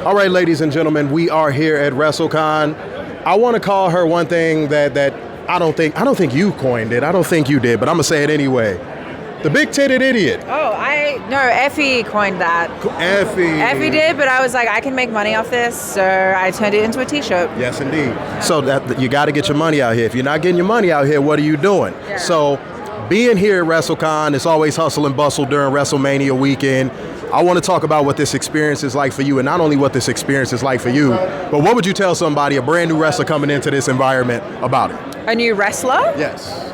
All right, ladies and gentlemen, we are here at WrestleCon. I want to call her one thing that I don't think you coined it. I don't think you did, but I'm gonna say it anyway. The big titted idiot. No, Effie coined that. Effie did, but I was like, I can make money off this, so I turned it into a t-shirt. Yes, indeed. So that you got to get your money out here. If you're not getting your money out here, what are you doing? Yeah. So being here at WrestleCon, it's always hustle and bustle during WrestleMania weekend. I want to talk about what this experience is like for you, and not only what this experience is like for you, but what would you tell somebody, a brand new wrestler coming into this environment, about it? A new wrestler? Yes.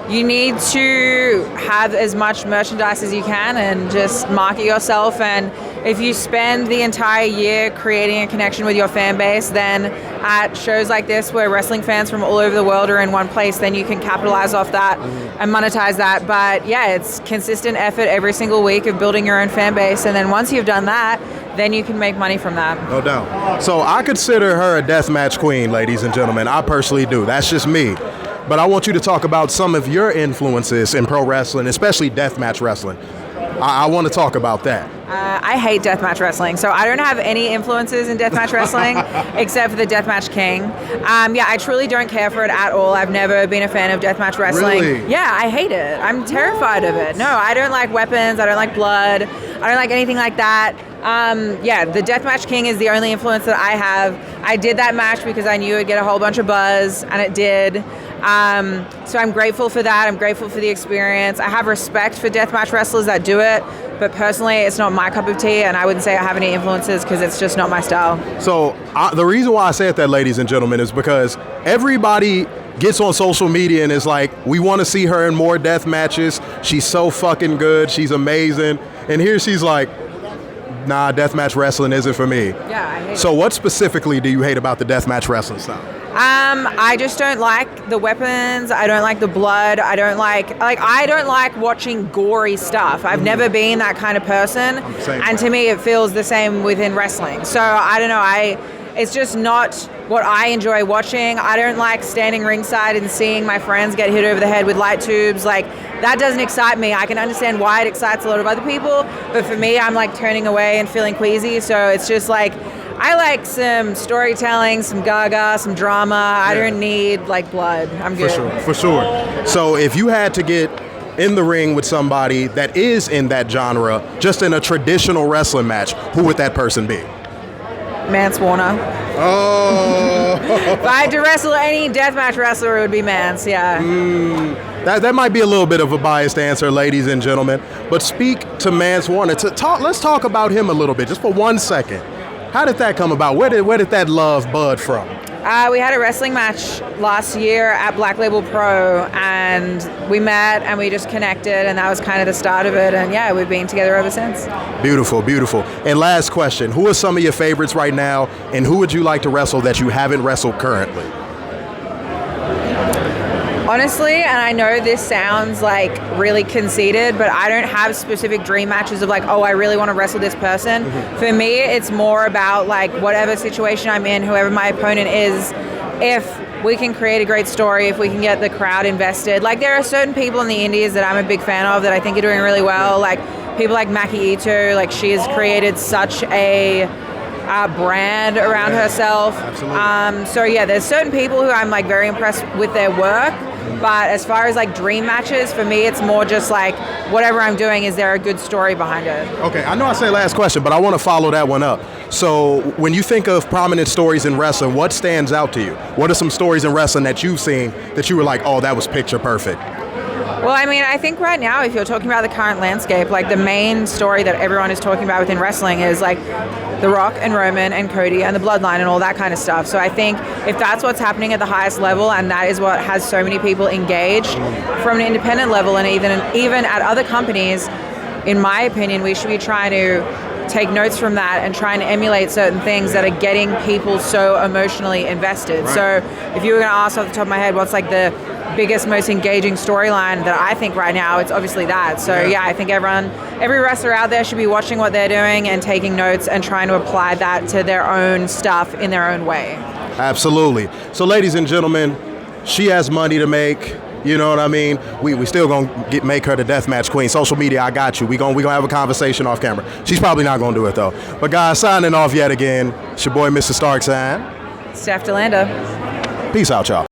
You need to have as much merchandise as you can and just market yourself. And if you spend the entire year creating a connection with your fan base, then at shows like this where wrestling fans from all over the world are in one place, then you can capitalize off that and monetize that. But yeah, it's consistent effort every single week of building your own fan base. And then once you've done that, then you can make money from that. No doubt. So I consider her a deathmatch queen, ladies and gentlemen. I personally do. That's just me. But I want you to talk about some of your influences in pro wrestling, especially deathmatch wrestling. I want to talk about that. I hate deathmatch wrestling, so I don't have any influences in deathmatch wrestling except for the Deathmatch King. I truly don't care for it at all. I've never been a fan of deathmatch wrestling. Really? Yeah, I hate it. I'm terrified of it. No, I don't like weapons. I don't like blood. I don't like anything like that. The Deathmatch King is the only influence that I have. I did that match because I knew it'd get a whole bunch of buzz, and it did. So I'm grateful for that. I'm grateful for the experience. I have respect for deathmatch wrestlers that do it, but personally, it's not my cup of tea, and I wouldn't say I have any influences because it's just not my style. So the reason why I said that, ladies and gentlemen, is because everybody gets on social media and is like, we want to see her in more death matches. She's so fucking good. She's amazing. And here she's like, nah, deathmatch wrestling isn't for me. Yeah, I hate it. So what specifically do you hate about the deathmatch wrestling style? I just don't like the weapons. I don't like the blood. I don't like watching gory stuff. I've never been that kind of person. And to me, it feels the same within wrestling. So I don't know. It's just not what I enjoy watching. I don't like standing ringside and seeing my friends get hit over the head with light tubes. Like, that doesn't excite me. I can understand why it excites a lot of other people, but for me, I'm like turning away and feeling queasy. So it's just like, I like some storytelling, some gaga, some drama. I don't need like blood. I'm good. For sure. So if you had to get in the ring with somebody that is in that genre, just in a traditional wrestling match, who would that person be? Mance Warner. Oh. If I had to wrestle any deathmatch wrestler, it would be Mance, yeah. That might be a little bit of a biased answer, ladies and gentlemen. But speak to Mance Warner. Let's talk about him a little bit, just for 1 second. How did that come about? Where did that love bud from? We had a wrestling match last year at Black Label Pro, and we met and we just connected, and that was kind of the start of it. And yeah, we've been together ever since. Beautiful, beautiful. And last question, who are some of your favorites right now, and who would you like to wrestle that you haven't wrestled currently? Honestly, and I know this sounds like really conceited, but I don't have specific dream matches of like, oh, I really want to wrestle this person. For me, it's more about like whatever situation I'm in, whoever my opponent is, if we can create a great story, if we can get the crowd invested. Like, there are certain people in the indies that I'm a big fan of that I think are doing really well. Like people like Maki Ito, like she has created such a brand around herself. Absolutely. So yeah, there's certain people who I'm like very impressed with their work. But as far as like dream matches, for me, it's more just like whatever I'm doing, is there a good story behind it? Okay, I know I say last question, but I want to follow that one up. So when you think of prominent stories in wrestling, what stands out to you? What are some stories in wrestling that you've seen that you were like, oh, that was picture perfect? Well, I mean, I think right now, if you're talking about the current landscape, like the main story that everyone is talking about within wrestling is like The Rock and Roman and Cody and the Bloodline and all that kind of stuff. So I think if that's what's happening at the highest level, and that is what has so many people engaged from an independent level, and even at other companies, in my opinion, we should be trying to take notes from that and trying to emulate certain things that are getting people so emotionally invested. Right. So if you were going to ask off the top of my head, what's like the biggest, most engaging storyline that I think right now, it's obviously that. So yeah, I think every wrestler out there should be watching what they're doing and taking notes and trying to apply that to their own stuff in their own way. Absolutely. So ladies and gentlemen, she has money to make. You know what I mean? We still gonna make her the Deathmatch Queen. Social media, I got you. We gonna have a conversation off camera. She's probably not gonna do it though. But guys, signing off yet again. It's your boy, Mr. Stark, sign. Steph DeLanda. Peace out, y'all.